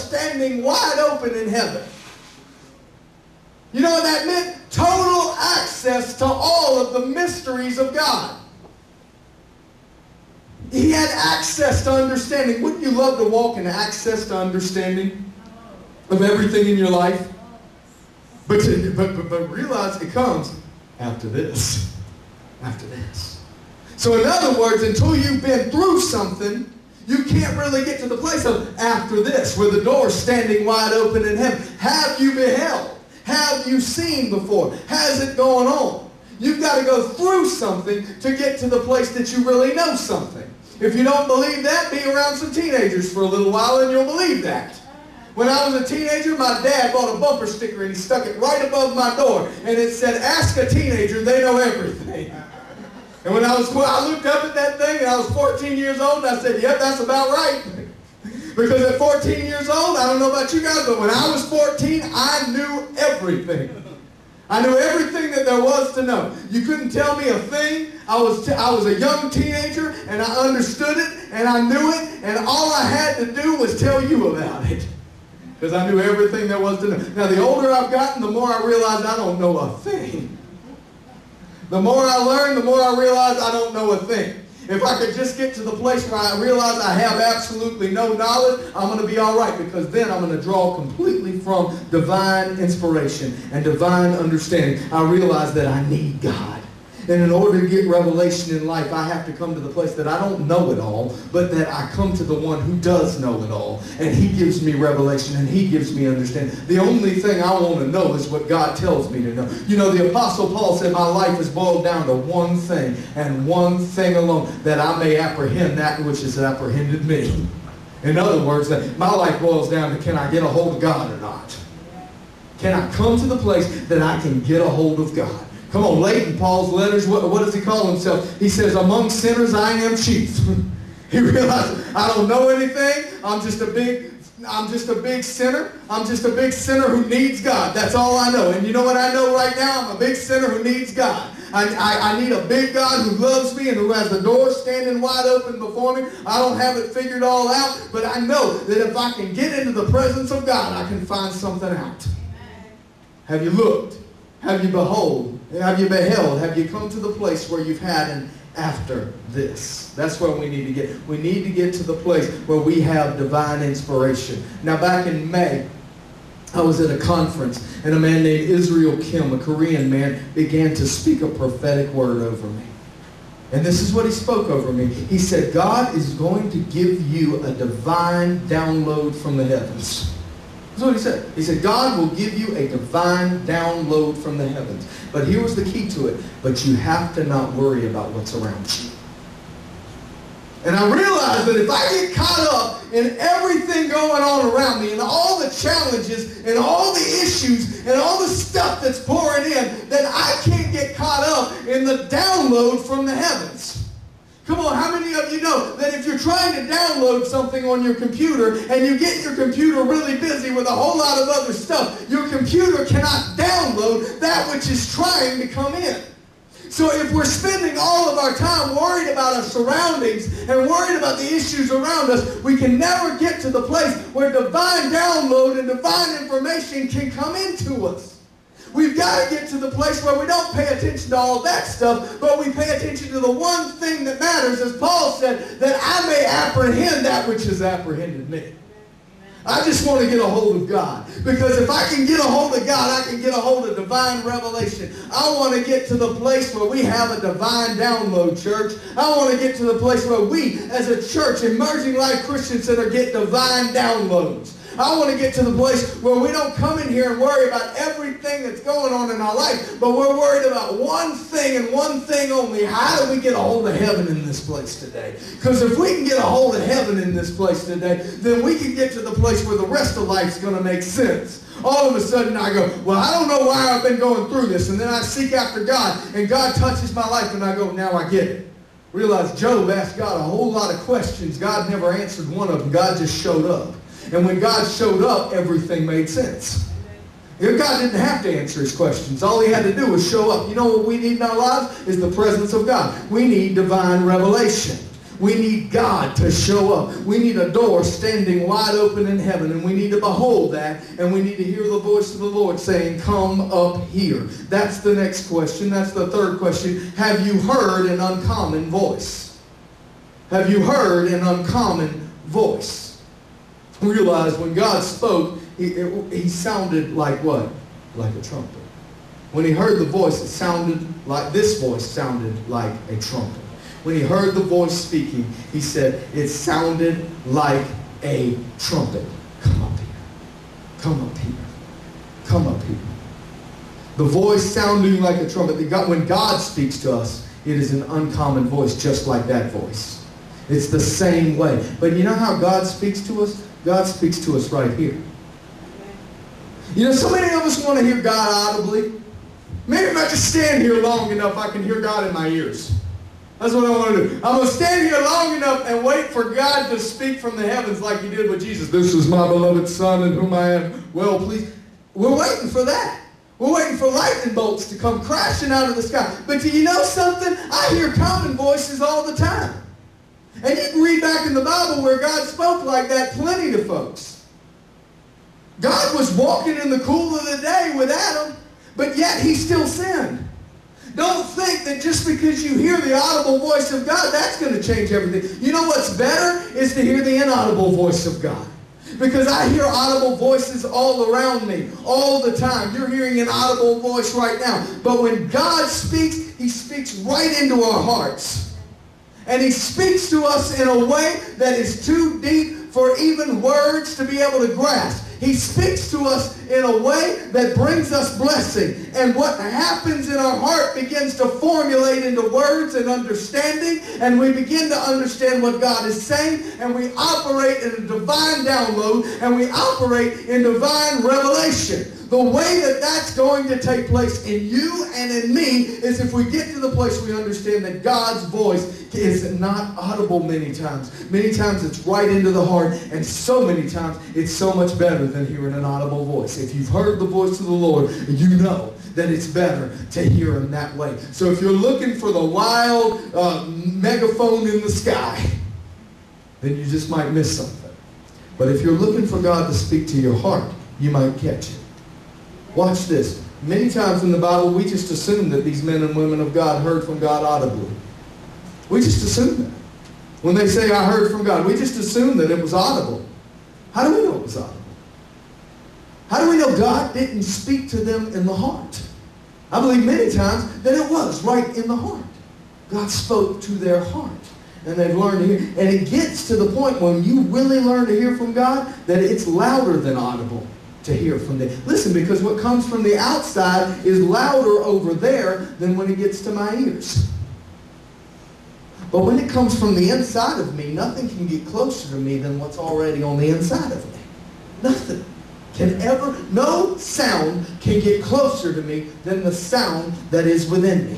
standing wide open in heaven. You know what that meant? Total access to all of the mysteries of God. He had access to understanding. Wouldn't you love to walk in access to understanding of everything in your life? But realize it comes after this. After this. So in other words, until you've been through something, you can't really get to the place of after this, where the door's standing wide open in heaven. Have you beheld? Have you seen before? Has it gone on? You've got to go through something to get to the place that you really know something. If you don't believe that, be around some teenagers for a little while and you'll believe that. When I was a teenager, my dad bought a bumper sticker and he stuck it right above my door. And it said, ask a teenager, they know everything. And when I looked up at that thing and I was 14 years old and I said, yep, that's about right. Because at 14 years old, I don't know about you guys, but when I was 14, I knew everything. I knew everything that there was to know. You couldn't tell me a thing. I was a young teenager, and I understood it, and I knew it, and all I had to do was tell you about it. Because I knew everything there was to know. Now, the older I've gotten, the more I realize I don't know a thing. The more I learn, the more I realize I don't know a thing. If I could just get to the place where I realize I have absolutely no knowledge, I'm going to be all right, because then I'm going to draw completely from divine inspiration and divine understanding. I realize that I need God. And in order to get revelation in life, I have to come to the place that I don't know it all, but that I come to the one who does know it all. And he gives me revelation and he gives me understanding. The only thing I want to know is what God tells me to know. You know, the Apostle Paul said, my life is boiled down to one thing and one thing alone, that I may apprehend that which has apprehended me. In other words, that my life boils down to, can I get a hold of God or not? Can I come to the place that I can get a hold of God? Come on, late in Paul's letters, what does he call himself? He says, among sinners I am chief. He realized, I don't know anything. I'm just a big sinner. I'm just a big sinner who needs God. That's all I know. And you know what I know right now? I'm a big sinner who needs God. I need a big God who loves me and who has the door standing wide open before me. I don't have it figured all out, but I know that if I can get into the presence of God, I can find something out. Have you looked? Have you beheld? Have you beheld? Have you come to the place where you've had an after this? That's where we need to get. We need to get to the place where we have divine inspiration. Now, back in May, I was at a conference, and a man named Israel Kim, a Korean man, began to speak a prophetic word over me. And this is what he spoke over me. He said, God is going to give you a divine download from the heavens. That's what he said. He said, God will give you a divine download from the heavens. But here was the key to it. But you have to not worry about what's around you. And I realized that if I get caught up in everything going on around me and all the challenges and all the issues and all the stuff that's pouring in, then I can't get caught up in the download from the heavens. Come on, how many of you know that if you're trying to download something on your computer and you get your computer really busy with a whole lot of other stuff, your computer cannot download that which is trying to come in. So if we're spending all of our time worried about our surroundings and worried about the issues around us, we can never get to the place where divine download and divine information can come into us. We've got to get to the place where we don't pay attention to all that stuff, but we pay attention to the one thing that matters, as Paul said, that I may apprehend that which has apprehended me. I just want to get a hold of God. Because if I can get a hold of God, I can get a hold of divine revelation. I want to get to the place where we have a divine download, church. I want to get to the place where we, as a church, Emerging Life Christian Center, get divine downloads. I want to get to the place where we don't come in here and worry about everything that's going on in our life, but we're worried about one thing and one thing only. How do we get a hold of heaven in this place today? Because if we can get a hold of heaven in this place today, then we can get to the place where the rest of life's going to make sense. All of a sudden I go, well, I don't know why I've been going through this. And then I seek after God, and God touches my life, and I go, now I get it. Realize Job asked God a whole lot of questions. God never answered one of them. God just showed up. And when God showed up, everything made sense. God didn't have to answer his questions. All he had to do was show up. You know what we need in our lives? Is the presence of God. We need divine revelation. We need God to show up. We need a door standing wide open in heaven, and we need to behold that, and we need to hear the voice of the Lord saying, come up here. That's the next question. That's the third question. Have you heard an uncommon voice? Have you heard an uncommon voice? Realize when God spoke, he sounded like what? Like a trumpet. When he heard the voice, it sounded like, this voice sounded like a trumpet. When he heard the voice speaking, he said, it sounded like a trumpet. Come up here. Come up here. Come up here. The voice sounding like a trumpet. When God speaks to us, it is an uncommon voice, just like that voice. It's the same way. But you know how God speaks to us? God speaks to us right here. You know, so many of us want to hear God audibly. Maybe if I just stand here long enough, I can hear God in my ears. That's what I want to do. I'm going to stand here long enough and wait for God to speak from the heavens like he did with Jesus. This is my beloved Son in whom I am well pleased. We're waiting for that. We're waiting for lightning bolts to come crashing out of the sky. But do you know something? I hear common voices all the time. And you can read back in the Bible where God spoke like that plenty to folks. God was walking in the cool of the day with Adam, but yet he still sinned. Don't think that just because you hear the audible voice of God, that's going to change everything. You know what's better is to hear the inaudible voice of God. Because I hear audible voices all around me, all the time. You're hearing an audible voice right now. But when God speaks, he speaks right into our hearts. And he speaks to us in a way that is too deep for even words to be able to grasp. He speaks to us in a way that brings us blessing. And what happens in our heart begins to formulate into words and understanding. And we begin to understand what God is saying. And we operate in a divine download. And we operate in divine revelation. The way that that's going to take place in you and in me is if we get to the place we understand that God's voice is not audible many times. Many times it's right into the heart, and so many times it's so much better than hearing an audible voice. If you've heard the voice of the Lord, you know that it's better to hear him that way. So if you're looking for the wild megaphone in the sky, then you just might miss something. But if you're looking for God to speak to your heart, you might catch it. Watch this. Many times in the Bible, we just assume that these men and women of God heard from God audibly. We just assume that. When they say, I heard from God, we just assume that it was audible. How do we know it was audible? How do we know God didn't speak to them in the heart? I believe many times that it was right in the heart. God spoke to their heart. And they've learned to hear. And it gets to the point when you really learn to hear from God that it's louder than audible to hear from them. Listen, because what comes from the outside is louder over there than when it gets to my ears. But when it comes from the inside of me, nothing can get closer to me than what's already on the inside of me. Nothing can ever, no sound can get closer to me than the sound that is within me.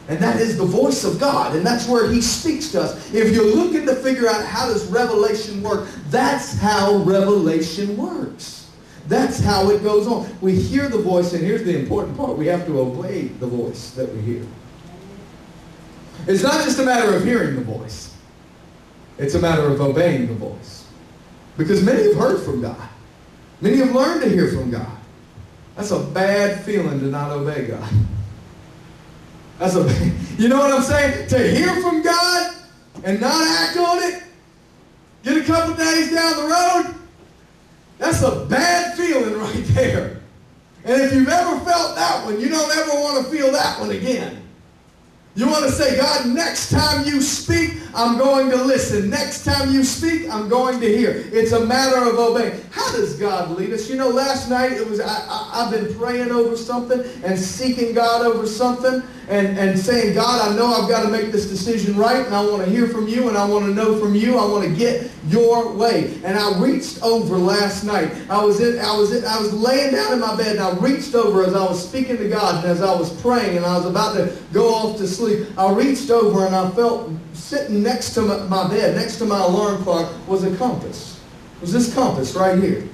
And that is the voice of God. And that's where he speaks to us. If you're looking to figure out how does revelation work, that's how revelation works. That's how it goes on. We hear the voice, and here's the important part. We have to obey the voice that we hear. It's not just a matter of hearing the voice. It's a matter of obeying the voice. Because many have heard from God. Many have learned to hear from God. That's a bad feeling to not obey God. You know what I'm saying? To hear from God and not act on it, get a couple days down the road, that's a bad feeling right there. And if you've ever felt that one, you don't ever want to feel that one again. You want to say, God, next time you speak, I'm going to listen. Next time you speak, I'm going to hear. It's a matter of obeying. How does God lead us? You know, last night I've been praying over something and seeking God over something and saying, God, I know I've got to make this decision right, and I want to hear from you, and I want to know from you. I want to get your way. And I reached over last night. I was laying down in my bed, and I reached over as I was speaking to God, and as I was praying, and I was about to go off to sleep. I reached over, and I felt sitting next to my bed, next to my alarm clock, was a compass. It was this compass right here.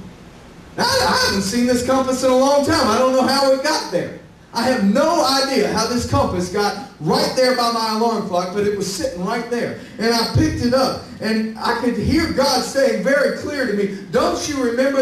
Now, I haven't seen this compass in a long time. I don't know how it got there. I have no idea how this compass got right there by my alarm clock, but it was sitting right there. And I picked it up, and I could hear God saying very clear to me, don't you remember